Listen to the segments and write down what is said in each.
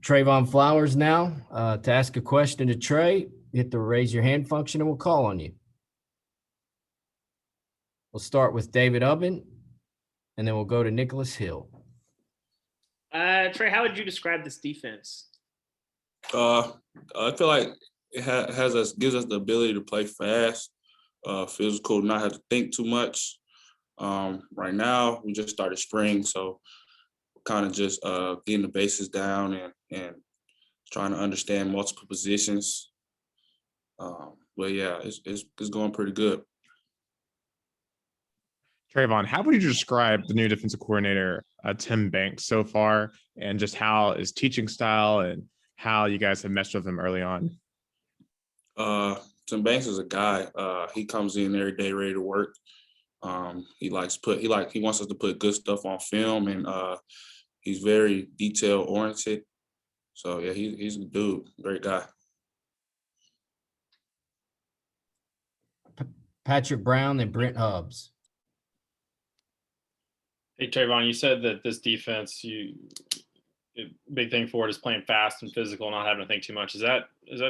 Trevon Flowers now. To ask a question to Trey, hit the raise your hand function and we'll call on you. We'll start with David Ubben, and then we'll go to Nicholas Hill. Trey, how would you describe this defense? I feel like it gives us the ability to play fast, physical, not have to think too much. Right now, we just started spring, so kind of just getting the bases down and trying to understand multiple positions. But yeah, it's going pretty good. Trevon, how would you describe the new defensive coordinator, Tim Banks, so far, and just how his teaching style and how you guys have meshed with him early on? Tim Banks is a guy. He comes in every day ready to work. He wants us to put good stuff on film, and he's very detail oriented. So yeah, he's a dude, great guy. Patrick Brown and Brent Hubbs. Hey, Trevon, you said that this defense, big thing for it is playing fast and physical, not having to think too much. Is that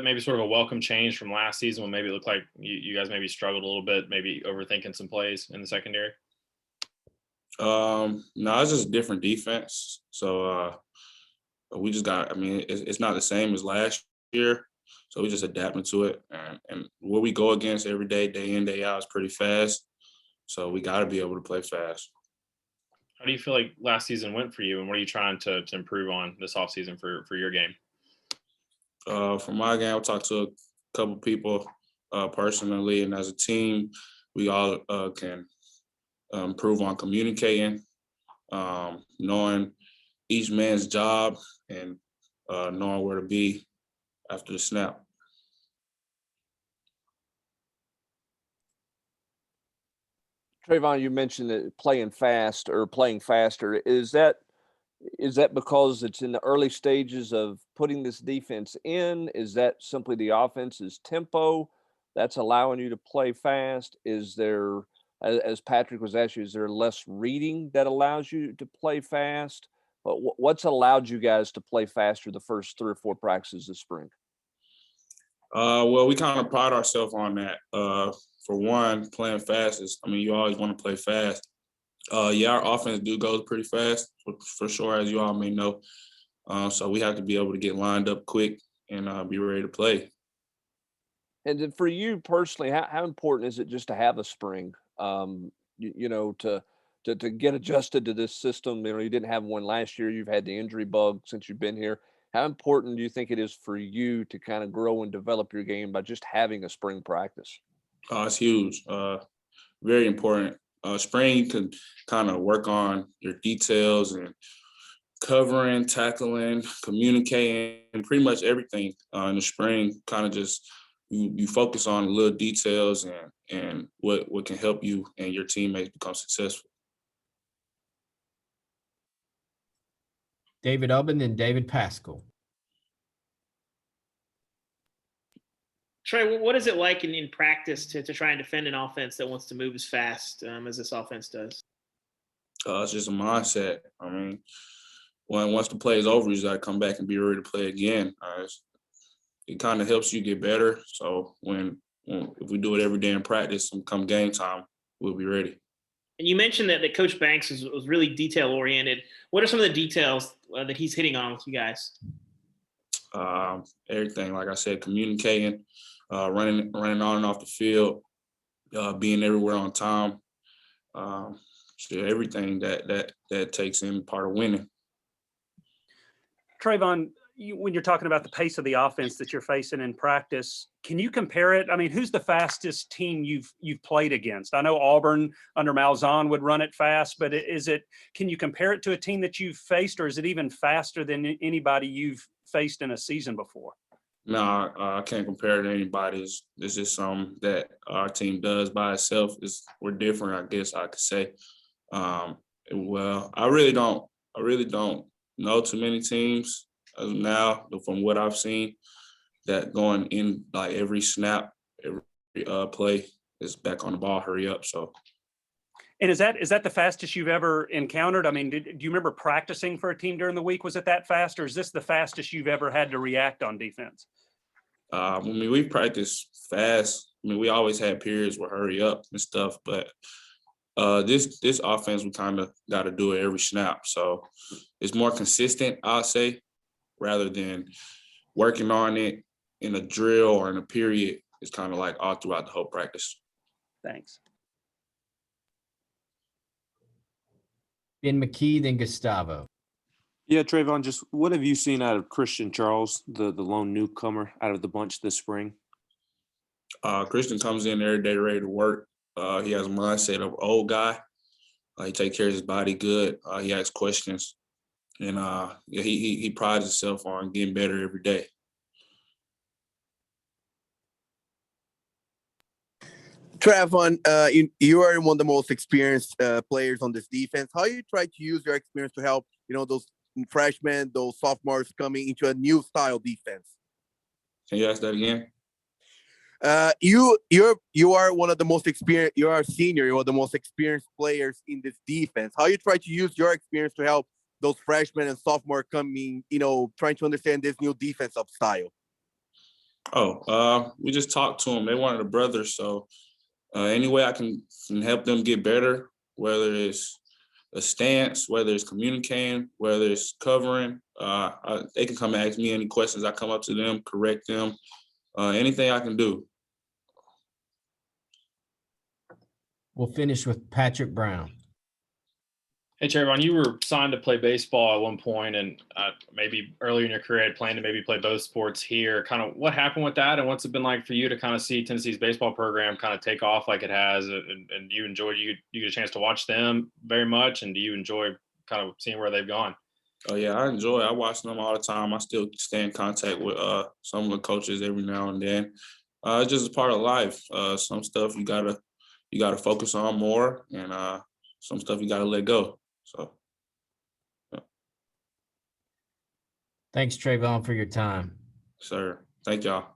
maybe sort of a welcome change from last season when maybe it looked like you guys maybe struggled a little bit, maybe overthinking some plays in the secondary? No, it's just a different defense. So we just it's not the same as last year. So we just adapting to it. And what we go against every day, day in, day out, is pretty fast. So we got to be able to play fast. How do you feel like last season went for you, and what are you trying to improve on this offseason for your game? For my game, I talked to a couple people personally, and as a team, we all can improve on communicating, knowing each man's job, and knowing where to be after the snap. Trevon, you mentioned that playing fast or playing faster. Is that because it's in the early stages of putting this defense in? Is that simply the offense's tempo that's allowing you to play fast? Is there, as Patrick was asking, is there less reading that allows you to play fast? But what's allowed you guys to play faster the first 3 or 4 practices this spring? Well, we kind of pride ourselves on that. For one, playing fast you always want to play fast. Yeah, our offense goes pretty fast, for sure, as you all may know. So we have to be able to get lined up quick and be ready to play. And then for you personally, how important is it just to have a spring, to get adjusted to this system? You didn't have one last year. You've had the injury bug since you've been here. How important do you think it is for you to kind of grow and develop your game by just having a spring practice? It's huge, very important. Spring, you can kind of work on your details and covering, tackling, communicating, pretty much everything in the spring. Kind of just you focus on little details and what can help you and your teammates become successful. David Ubben and David Pascal. Trey, what is it like in practice to try and defend an offense that wants to move as fast as this offense does? It's just a mindset. Once the play is over, you just got to come back and be ready to play again. It kind of helps you get better. So if we do it every day in practice and come game time, we'll be ready. And you mentioned that Coach Banks was really detail oriented. What are some of the details that he's hitting on with you guys? Everything, like I said, communicating, running on and off the field, being everywhere on time. So everything that takes in part of winning. Trevon, when you're talking about the pace of the offense that you're facing in practice, can you compare it? Who's the fastest team you've played against? I know Auburn under Malzahn would run it fast, but can you compare it to a team that you've faced, or is it even faster than anybody you've faced in a season before? No, I can't compare it to anybody. It's just something that our team does by itself. We're different, I guess I could say. Well, I really don't know too many teams as of now, from what I've seen, that going in like every snap, every play is back on the ball, hurry up. So And is that the fastest you've ever encountered? I mean, do you remember practicing for a team during the week? Was it that fast, or is this the fastest you've ever had to react on defense? I mean, we practice fast. I mean, we always had periods where hurry up and stuff, but this offense, we kind of got to do it every snap. So it's more consistent, I'll say, rather than working on it in a drill or in a period. It's kind of like all throughout the whole practice. Thanks. Ben McKee, then Gustavo. Yeah, Trevon, just what have you seen out of Christian Charles, the lone newcomer out of the bunch this spring? Christian comes in every day ready to work. He has a mindset of an old guy. He takes care of his body good. He asks questions, and he prides himself on getting better every day. Trevon, you are one of the most experienced players on this defense. How you try to use your experience to help, those freshmen, those sophomores coming into a new style defense? Can you ask that again? You are one of the most experienced. You are a senior. You're one of the most experienced players in this defense. How you try to use your experience to help those freshmen and sophomore coming, trying to understand this new defensive style? We just talked to them. They wanted a brother, so any way I can help them get better, whether it's a stance, whether it's communicating, whether it's covering, they can come and ask me any questions. I come up to them, correct them, anything I can do. We'll finish with Patrick Brown. Hey, Trevon, you were signed to play baseball at one point, and maybe earlier in your career had planned to maybe play both sports here. Kind of what happened with that, and what's it been like for you to kind of see Tennessee's baseball program kind of take off like it has? And do you enjoy, you get a chance to watch them very much, and do you enjoy kind of seeing where they've gone? Oh, yeah, I enjoy it. I watch them all the time. I still stay in contact with some of the coaches every now and then. It's just a part of life. Some stuff you gotta focus on more, and some stuff you gotta let go. So, yeah. Thanks, Trevon, for your time. Sir, thank y'all.